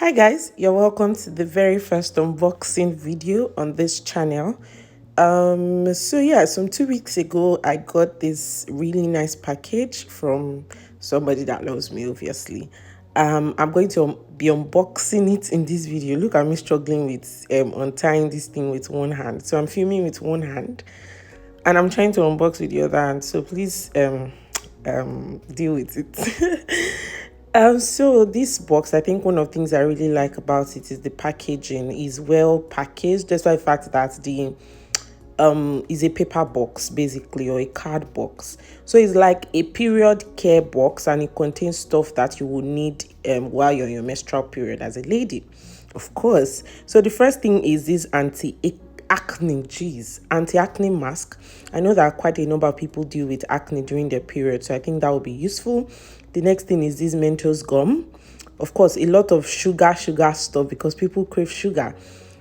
Hi guys, you're welcome to the very first unboxing video on this channel. Some 2 weeks ago I got this really nice package from somebody that loves me, obviously. I'm going to be unboxing it in this video. Look at me struggling with untying this thing with one hand. So I'm filming with one hand and I'm trying to unbox with the other hand. So please deal with it. So this box, I think one of the things I really like about it is the packaging is well packaged, despite the fact that the is a paper box basically, or a card box. So it's like a period care box, and it contains stuff that you will need while you're on your menstrual period as a lady, of course. So the first thing is this anti-acne mask. I know that quite a number of people deal with acne during their period, so I think that would be useful. The next thing is this Mentos gum. Of course, a lot of sugar stuff because people crave sugar.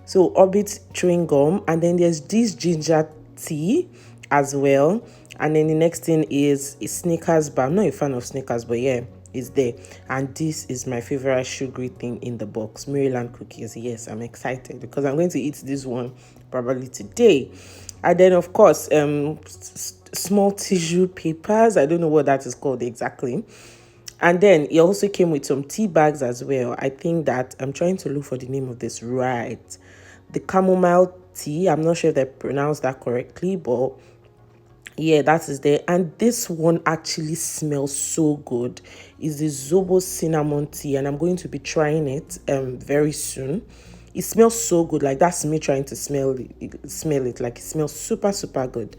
So Orbit chewing gum, and then there's this ginger tea as well. And then the next thing is Snickers bar. I'm not a fan of Snickers, but yeah, it's there. And this is my favorite sugary thing in the box, Maryland cookies. Yes, I'm excited because I'm going to eat this one probably today. And then of course small tissue papers. I don't know what that is called exactly. And then it also came with some tea bags as well. I think that I'm trying to look for the name of this right. The chamomile tea. I'm not sure if they pronounced that correctly, but yeah, that is there. And this one actually smells so good. It's the Zobo cinnamon tea, and I'm going to be trying it very soon. It smells so good. Like, that's me trying to smell it. Like, it smells super good.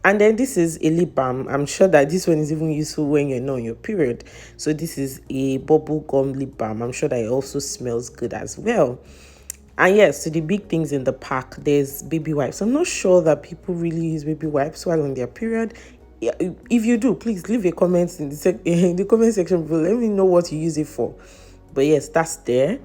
And then this is a lip balm. I'm sure that this one is even useful when you're not on your period. So this is a bubble gum lip balm. I'm sure that it also smells good as well. And yes, so the big things in the pack, there's baby wipes. I'm not sure that people really use baby wipes while on their period. Yeah, if you do, please leave a comment in the comment section below. Let me know what you use it for. But yes, that's there.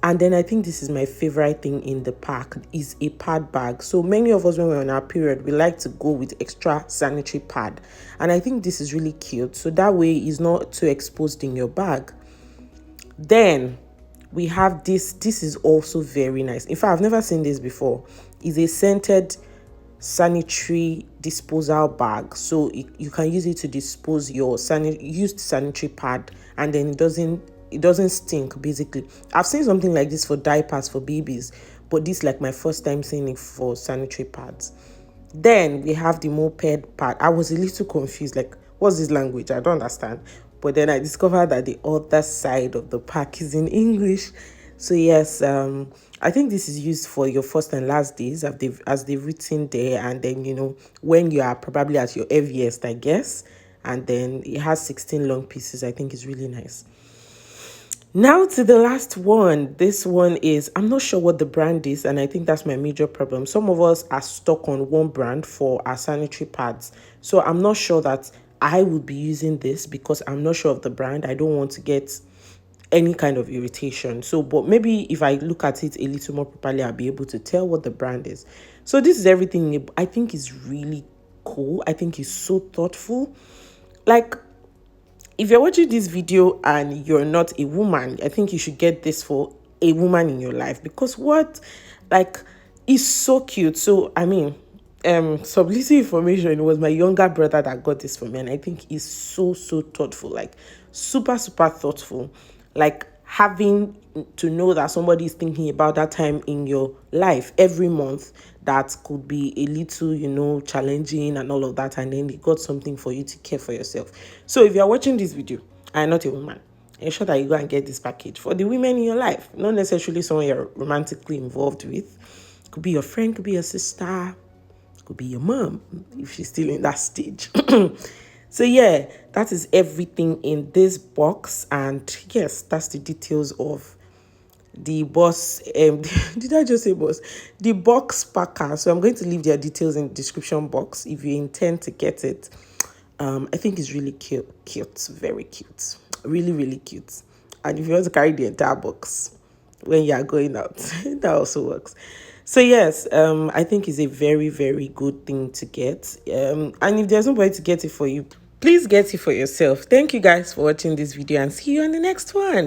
And then I think this is my favorite thing in the pack, is a pad bag. So many of us, when we're on our period, we like to go with extra sanitary pad. And I think this is really cute. So that way it's not too exposed in your bag. Then we have this. This is also very nice. In fact, I've never seen this before. It's a scented sanitary disposal bag. So you can use it to dispose your used sanitary pad, and then it doesn't stink. Basically, I've seen something like this for diapers for babies, but this is like my first time seeing it for sanitary pads. Then we have the moped pad. I was a little confused, like, what's this language? I don't understand. But then I discovered that the other side of the pack is in English. So yes, I think this is used for your first and last days, as they've written there. And then, you know, when you are probably at your heaviest, I guess. And then it has 16 long pieces. I think it's really nice. Now to the last one. This one is, I'm not sure what the brand is, and I think that's my major problem. Some of us are stuck on one brand for our sanitary pads. So I'm not sure that I would be using this because I'm not sure of the brand. I don't want to get any kind of irritation. So, but maybe if I look at it a little more properly, I'll be able to tell what the brand is. So this is everything. I think is really cool. I think it's so thoughtful. Like, if you're watching this video and you're not a woman, I think you should get this for a woman in your life, because it's so cute. So I mean, some little information, it was my younger brother that got this for me, and I think it's so thoughtful, like super thoughtful. Like, having to know that somebody is thinking about that time in your life every month that could be a little, you know, challenging and all of that, and then they got something for you to care for yourself. So if you're watching this video and not a woman, ensure that you go and get this package for the women in your life, not necessarily someone you're romantically involved with. Could be your friend, could be your sister, could be your mom if she's still in that stage. So yeah, that is everything in this box. And yes, that's the details of the boss. Did I just say boss? The box packer. So I'm going to leave their details in the description box if you intend to get it. I think it's really cute, very cute, really cute. And if you want to carry the entire box when you are going out, that also works. So yes, I think it's a very good thing to get. And if there's nobody to get it for you, please get it for yourself. Thank you guys for watching this video, and see you on the next one.